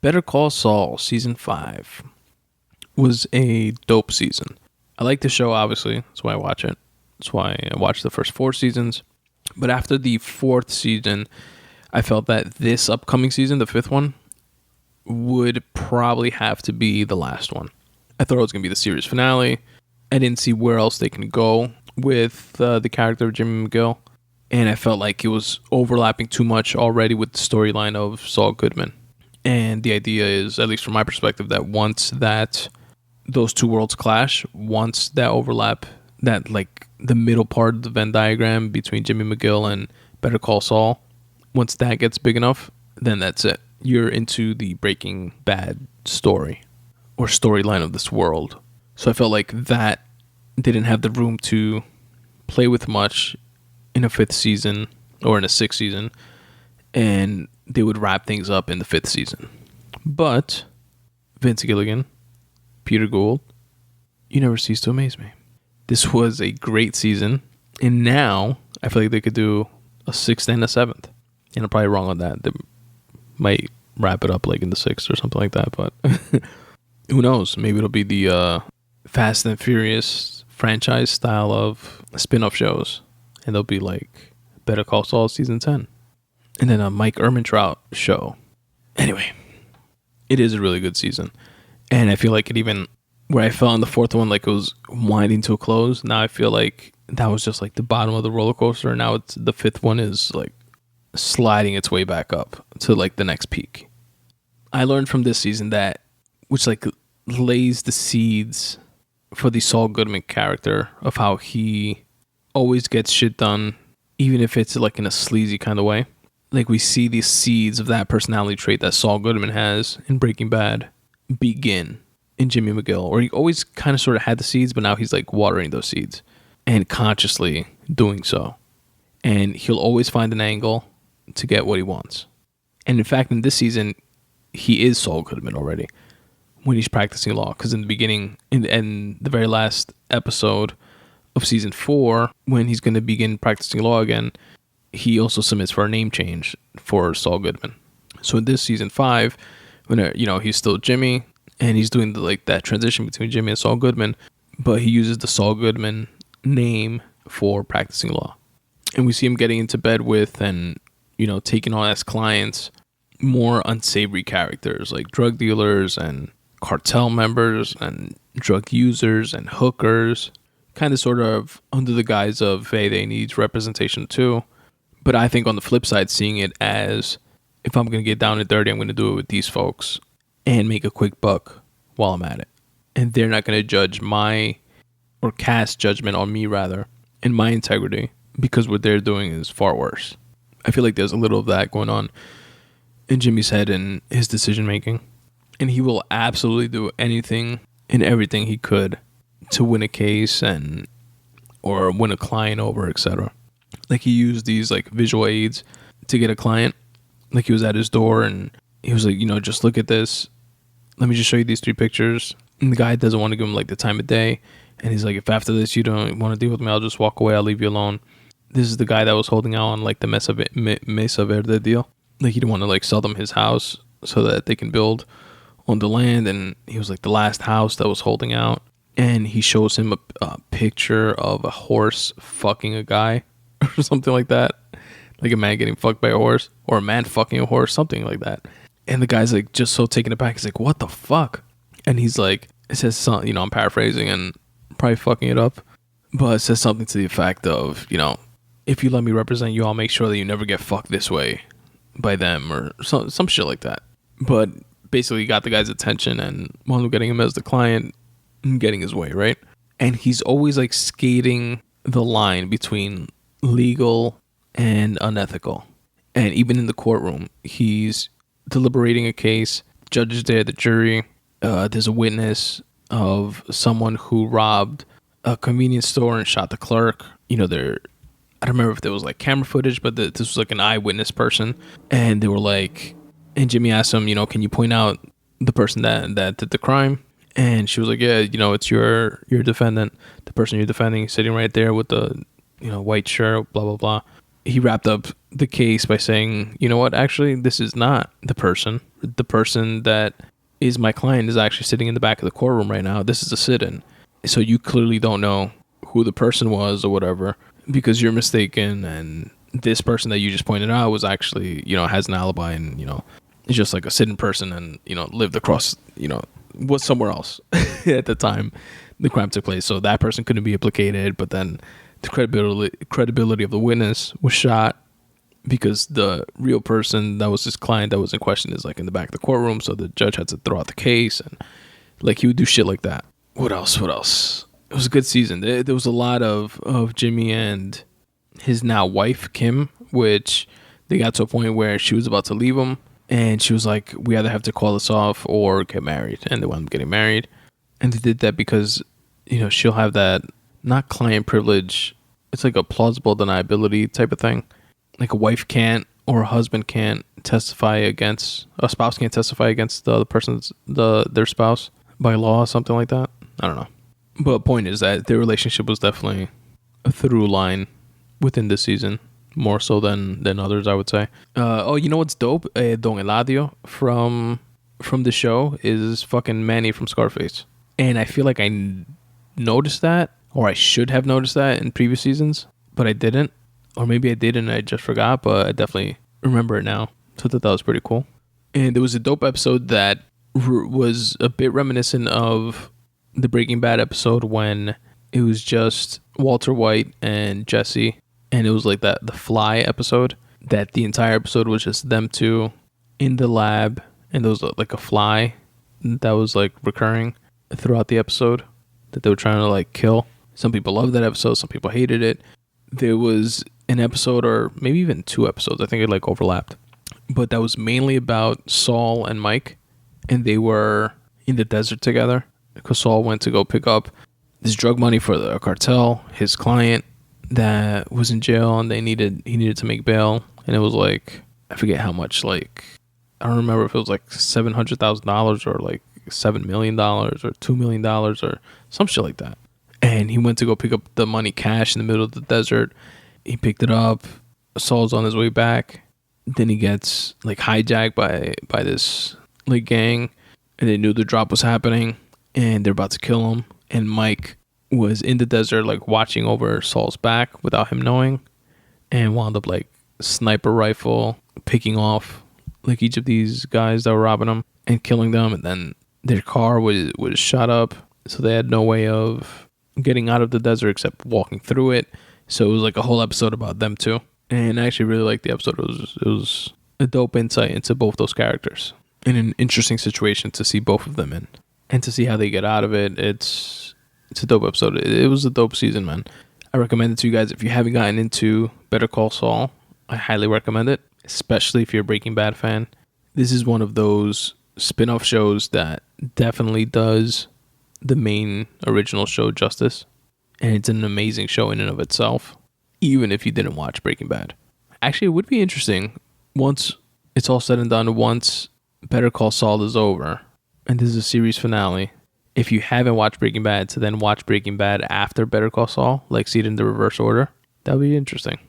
Better Call Saul Season 5 was a dope season. I like the show, obviously. That's why I watch it. That's why I watched the first 4 seasons. But after the 4th season, I felt that this upcoming season, the 5th one, would probably have to be the last one. I thought it was going to be the series finale. I didn't see where else they can go with the character of Jimmy McGill. And I felt like it was overlapping too much already with the storyline of Saul Goodman. And the idea is, at least from my perspective, that once that those two worlds clash, once that overlap, that like the middle part of the Venn diagram between Jimmy McGill and Better Call Saul, once that gets big enough, then that's it. You're into the Breaking Bad story or storyline of this world. So I felt like that didn't have the room to play with much in a 5th season or in a 6th season, and they would wrap things up in the 5th season. But Vince Gilligan, Peter Gould, you never cease to amaze me. This was a great season, and now I feel like they could do a 6th and a 7th. And I'm probably wrong on that. They might wrap it up like in the 6th or something like that, but who knows? Maybe it'll be the Fast and Furious franchise style of spin-off shows, and they'll be like Better Call Saul Season 10. And then a Mike Ehrmantraut show. Anyway, it is a really good season. And I feel like it even, where I felt in the 4th one, like it was winding to a close. Now I feel like that was just like the bottom of the roller coaster. Now it's the 5th one is like sliding its way back up to like the next peak. I learned from this season that, which like lays the seeds for the Saul Goodman character of how he always gets shit done, even if it's like in a sleazy kind of way. Like we see these seeds of that personality trait that Saul Goodman has in Breaking Bad begin in Jimmy McGill, or he always kind of sort of had the seeds, but now he's like watering those seeds and consciously doing so. And he'll always find an angle to get what he wants. And in fact, in this season, he is Saul Goodman already when he's practicing law. Because in the beginning, in the very last episode of season 4, when he's going to begin practicing law again, he also submits for a name change for Saul Goodman. So in this season 5, when he's still Jimmy, and he's doing that transition between Jimmy and Saul Goodman, but he uses the Saul Goodman name for practicing law. And we see him getting into bed with and taking on as clients more unsavory characters like drug dealers and cartel members and drug users and hookers, kind of sort of under the guise of, hey, they need representation too. But I think on the flip side, seeing it as, if I'm going to get down and dirty, I'm going to do it with these folks and make a quick buck while I'm at it. And they're not going to judge or cast judgment on me, rather, and my integrity, because what they're doing is far worse. I feel like there's a little of that going on in Jimmy's head and his decision making. And he will absolutely do anything and everything he could to win a case or win a client over, etc. Like he used these like visual aids to get a client. Like he was at his door and he was like, just look at this. Let me just show you these 3 pictures. And the guy doesn't want to give him like the time of day. And he's like, if after this you don't want to deal with me, I'll just walk away. I'll leave you alone. This is the guy that was holding out on like the Mesa Verde deal. Like he didn't want to like sell them his house so that they can build on the land. And he was like the last house that was holding out. And he shows him a picture of a horse fucking a guy or something like that. Like a man getting fucked by a horse or a man fucking a horse, something like that. And the guy's like just so taken aback. He's like, what the fuck? And he's like, it says something, I'm paraphrasing and probably fucking it up, but it says something to the effect of, if you let me represent you, I'll make sure that you never get fucked this way by them or some shit like that. But basically got the guy's attention and wound up getting him as the client and getting his way, right? And he's always like skating the line between legal and unethical. And even in the courtroom, he's deliberating a case. Judge is there, the jury. There's a witness of someone who robbed a convenience store and shot the clerk. I don't remember if there was like camera footage, but this was like an eyewitness person. And they were like, and Jimmy asked him, can you point out the person that did the crime? And she was like, yeah, it's your defendant, the person you're defending, sitting right there with the, white shirt, blah, blah, blah. he wrapped up the case by saying, you know what, actually, this is not the person. The person that is my client is actually sitting in the back of the courtroom right now. This is a sit-in. So you clearly don't know who the person was or whatever because you're mistaken. And this person that you just pointed out was actually, has an alibi and, is just like a sit-in person and, lived across, was somewhere else at the time the crime took place. So that person couldn't be implicated, but then the credibility of the witness was shot because the real person that was his client that was in question is like in the back of the courtroom. So the judge had to throw out the case and like he would do shit like that. What else? It was a good season. There was a lot of Jimmy and his now wife, Kim, which they got to a point where she was about to leave him. And she was like, we either have to call this off or get married. And they wound up getting married. And they did that because, she'll have that, not client privilege. It's like a plausible deniability type of thing. Like a wife can't or a husband can't testify against, a spouse can't testify against the other person's, their spouse by law, something like that. I don't know. But point is that their relationship was definitely a through line within this season. More so than others, I would say. You know what's dope? Don Eladio from the show is fucking Manny from Scarface. And I feel like I noticed that, or I should have noticed that in previous seasons, but I didn't. Or maybe I did and I just forgot, but I definitely remember it now. So I thought that was pretty cool. And there was a dope episode that was a bit reminiscent of the Breaking Bad episode when it was just Walter White and Jesse. And it was like the Fly episode, that the entire episode was just them two in the lab. And there was like a fly that was like recurring throughout the episode that they were trying to like kill. Some people loved that episode. Some people hated it. There was an episode or maybe even 2 episodes. I think it like overlapped. But that was mainly about Saul and Mike. And they were in the desert together because Saul went to go pick up this drug money for the cartel, his client that was in jail, and he needed to make bail, and it was like, I forget how much, like, I don't remember if it was like $700,000 or like $7 million or $2 million or some shit like that. And he went to go pick up the money cash in the middle of the desert. He picked it up. Saul's on his way back. Then he gets like hijacked by this like gang, and they knew the drop was happening, and they're about to kill him. And Mike was in the desert, like watching over Saul's back without him knowing, and wound up like sniper rifle picking off like each of these guys that were robbing them and killing them. And then their car was shot up, so they had no way of getting out of the desert except walking through it. So it was like a whole episode about them too. And I actually really liked the episode. It was a dope insight into both those characters in an interesting situation to see both of them in and to see how they get out of it. It's a dope episode. It was a dope season, man. I recommend it to you guys. If you haven't gotten into Better Call Saul, I highly recommend it, especially if you're a Breaking Bad fan. This is one of those spin-off shows that definitely does the main original show justice. And it's an amazing show in and of itself, even if you didn't watch Breaking Bad. Actually, it would be interesting once it's all said and done, once Better Call Saul is over, and this is a series finale, if you haven't watched Breaking Bad, to then watch Breaking Bad after Better Call Saul, like see it in the reverse order, that would be interesting.